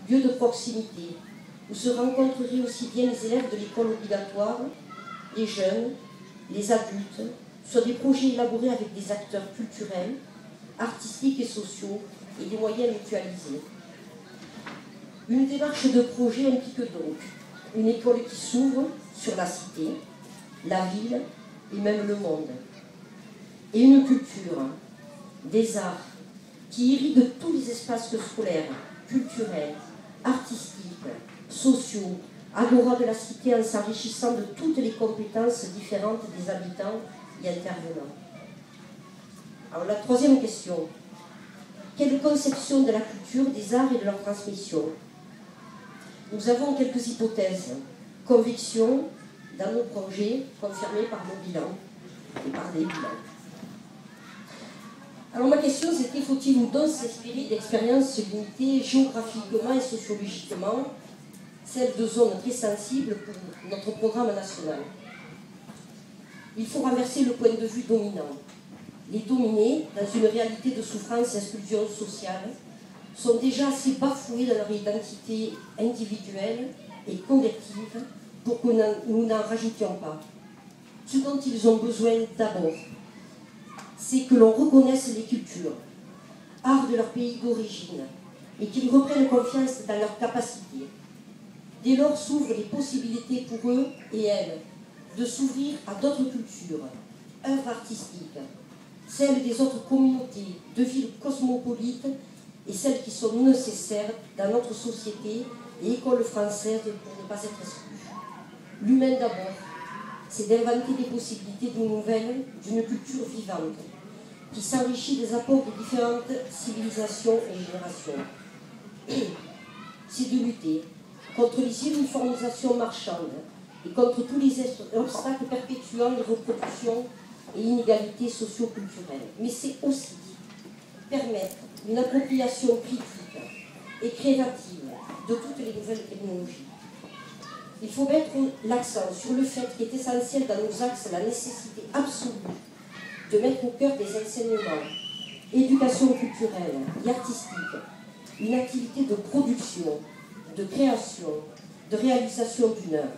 lieu de proximité, où se rencontreraient aussi bien les élèves de l'école obligatoire, les jeunes, les adultes, sur des projets élaborés avec des acteurs culturels, artistiques et sociaux, et des moyens mutualisés. Une démarche de projet implique donc une école qui s'ouvre sur la cité, la ville et même le monde. Et une culture, des arts, qui irriguent tous les espaces scolaires, culturels, artistiques, sociaux, agora de la cité en s'enrichissant de toutes les compétences différentes des habitants et intervenants. Alors la troisième question, quelle conception de la culture, des arts et de leur transmission? Nous avons quelques hypothèses, convictions dans nos projets confirmées par nos bilans et par des bilans. Alors ma question c'était, faut-il ou non s'inspirer d'expériences limitées géographiquement et sociologiquement, celles de zones très sensibles pour notre programme national? Il faut renverser le point de vue dominant. Les dominés, dans une réalité de souffrance et d'exclusion sociale, sont déjà assez bafoués dans leur identité individuelle et collective pour que nous n'en rajoutions pas. Ce dont ils ont besoin d'abord, c'est que l'on reconnaisse les cultures, arts de leur pays d'origine, et qu'ils reprennent confiance dans leurs capacités. Dès lors s'ouvrent les possibilités pour eux et elles de s'ouvrir à d'autres cultures, œuvres artistiques, celles des autres communautés, de villes cosmopolites et celles qui sont nécessaires dans notre société et école française pour ne pas être exclues. L'humain d'abord, c'est d'inventer des possibilités nouvelles d'une culture vivante, qui s'enrichit des apports de différentes civilisations et générations. C'est de lutter contre les uniformisations marchandes et contre tous les obstacles perpétuant les reproductions et inégalités socio-culturelles. Mais c'est aussi permettre une appropriation critique et créative de toutes les nouvelles technologies. Il faut mettre l'accent sur le fait qu'il est essentiel dans nos axes la nécessité absolue de mettre au cœur des enseignements, éducation culturelle et artistique, une activité de production, de création, de réalisation d'une œuvre.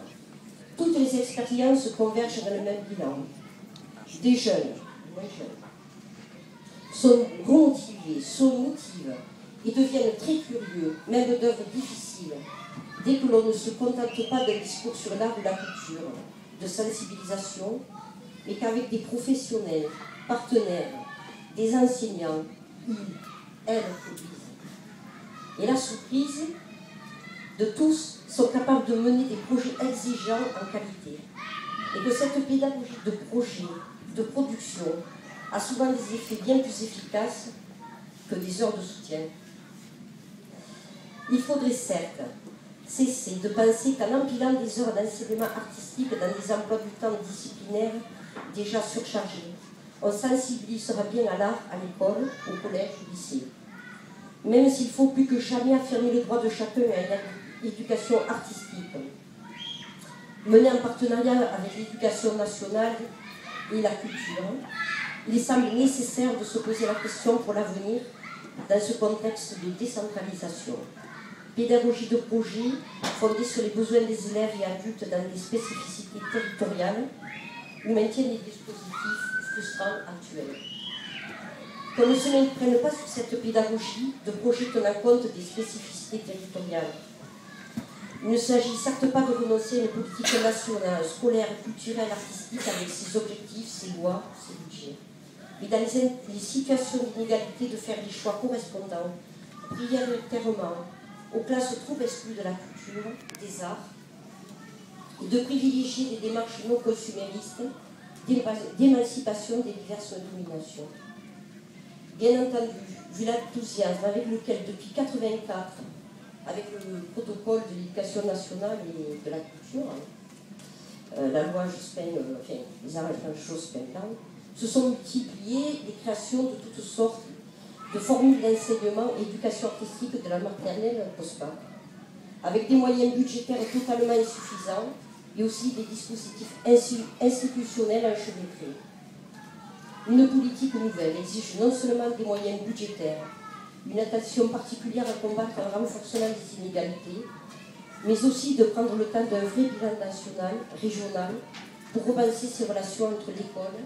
Toutes les expériences convergent dans le même bilan. Des jeunes, moins jeunes, sont remotivés, se motivent et deviennent très curieux, même d'œuvres difficiles, dès que l'on ne se contente pas d'un discours sur l'art ou la culture, de sensibilisation, mais qu'avec des professionnels, partenaires, des enseignants, ils, elles produisent. Et la surprise de tous sont capables de mener des projets exigeants en qualité. Et que cette pédagogie de projet, de production, a souvent des effets bien plus efficaces que des heures de soutien. Il faudrait certes cesser de penser qu'en empilant des heures d'enseignement artistique dans des emplois du temps disciplinaires déjà surchargés, on sensibilisera bien à l'art à l'école, au collège, au lycée. Même s'il faut plus que jamais affirmer le droit de chacun à une éducation artistique, menée en partenariat avec l'éducation nationale et la culture, il semble nécessaire de se poser la question pour l'avenir dans ce contexte de décentralisation. Pédagogie de projet fondée sur les besoins des élèves et adultes dans des spécificités territoriales ou maintien des dispositifs frustrants actuels. Qu'on ne se maintienne pas sur cette pédagogie de projet tenant compte des spécificités territoriales. Il ne s'agit certes pas de renoncer à une politique nationale, scolaire, culturelle, artistique avec ses objectifs, ses lois, ses budgets. Mais dans les situations d'inégalité de faire des choix correspondants, prioritairement aux classes trop exclues de la culture, des arts, et de privilégier des démarches non consuméristes d'émancipation des diverses dominations. Bien entendu, vu l'enthousiasme avec lequel depuis 1984, avec le protocole de l'éducation nationale et de la culture, la loi Jospin, les arrêtements Jospin-Blanc, se sont multipliées les créations de toutes sortes de formules d'enseignement et d'éducation artistique de la maternelle post-bac, avec des moyens budgétaires totalement insuffisants et aussi des dispositifs institutionnels enchevêtrés. Une politique nouvelle exige non seulement des moyens budgétaires, une attention particulière à combattre un renforcement des inégalités, mais aussi de prendre le temps d'un vrai bilan national, régional, pour repenser ces relations entre l'école,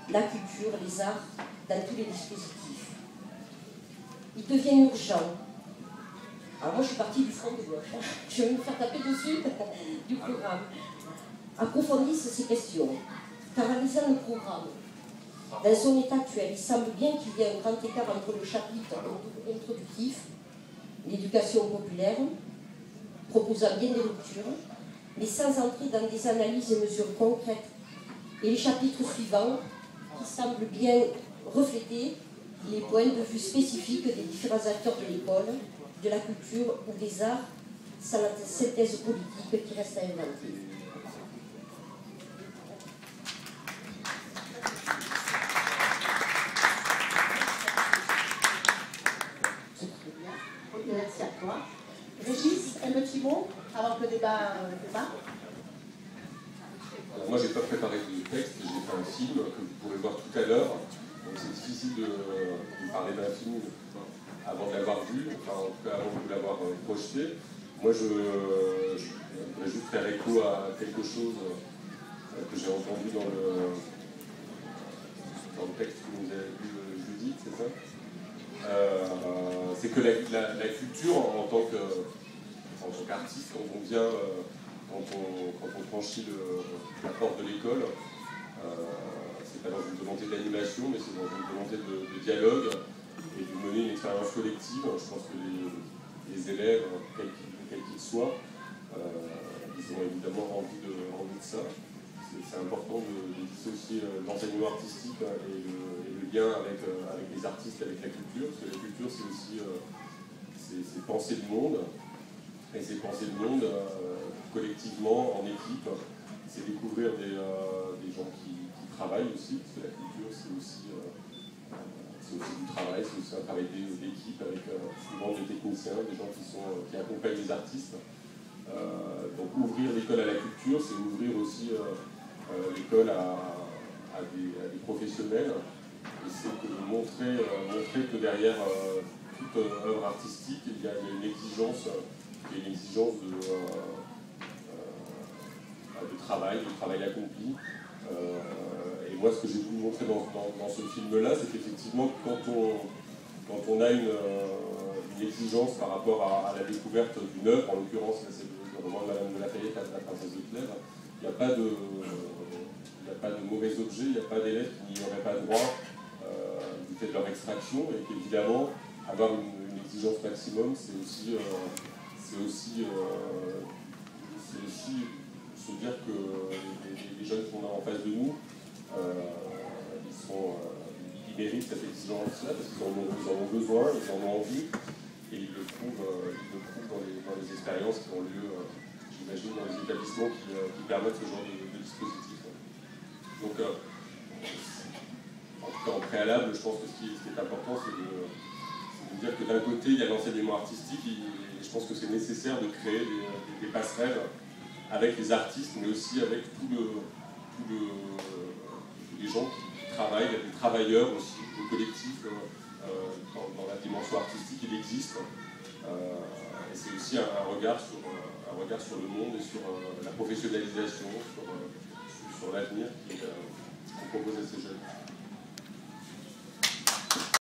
la culture, les arts, dans tous les dispositifs. Il devient urgent. Alors moi je suis partie du front de gauche, hein. Je vais me faire taper dessus du programme. Approfondissent ces questions, car en lisant le programme, dans son état actuel, il semble bien qu'il y ait un grand écart entre le chapitre introductif, l'éducation populaire, proposant bien des ruptures, mais sans entrer dans des analyses et mesures concrètes, et les chapitres suivants, qui semblent bien refléter les points de vue spécifiques des différents acteurs de l'école, de la culture ou des arts, sans la synthèse politique qui reste à inventer. Merci à toi. Régis, un petit mot avant que le débat démarre. Alors moi, j'ai pas préparé de texte, j'ai fait un film que vous pourrez voir tout à l'heure. Donc c'est difficile de parler d'un film avant de l'avoir vu, enfin en tout cas avant de l'avoir projeté. Moi, je voudrais juste faire écho à quelque chose que j'ai entendu dans le texte que vous avez lu Judith, c'est ça? C'est que la culture en tant qu'artiste, quand on vient, quand on franchit la porte de l'école, c'est pas dans une volonté d'animation, mais c'est dans une volonté de dialogue et de mener une expérience collective. Je pense que les élèves, quels qu'ils soient, ils ont évidemment envie de ça. C'est important de dissocier l'enseignement artistique et le lien avec les artistes, avec la culture, parce que la culture c'est aussi c'est penser le monde, et c'est penser le monde collectivement, en équipe, c'est découvrir des gens qui travaillent aussi, parce que la culture c'est aussi du travail, c'est aussi un travail d'équipe avec souvent des techniciens, des gens qui accompagnent les artistes. Donc ouvrir l'école à la culture, c'est ouvrir aussi l'école à des professionnels, et c'est de montrer que derrière toute œuvre artistique, il y a une exigence de travail accompli. Et moi, ce que j'ai voulu montrer dans ce film-là, c'est qu'effectivement, quand on a une exigence par rapport à la découverte d'une œuvre, en l'occurrence, c'est le roman de Madame de Lafayette, La Princesse de Clèves, il n'y a pas de mauvais objets, il n'y a pas d'élèves qui n'y auraient pas droit du fait de leur extraction, et qu'évidemment, avoir une exigence maximum, c'est aussi se dire que les jeunes qu'on a en face de nous, ils méritent cette exigence-là parce qu'ils en ont besoin, ils en ont envie, et ils le prouvent dans les expériences qui ont lieu, j'imagine, dans les établissements qui permettent ce genre de dispositif. Donc, en tout cas, en préalable, je pense que ce qui est important, c'est de dire que d'un côté, il y a l'enseignement artistique, et je pense que c'est nécessaire de créer des passerelles avec les artistes, mais aussi avec les gens qui travaillent, il y a des travailleurs aussi, des collectifs dans la dimension artistique, il existe. Et c'est aussi un regard sur le monde et sur la professionnalisation, sur l'avenir qu'on propose à ces jeunes.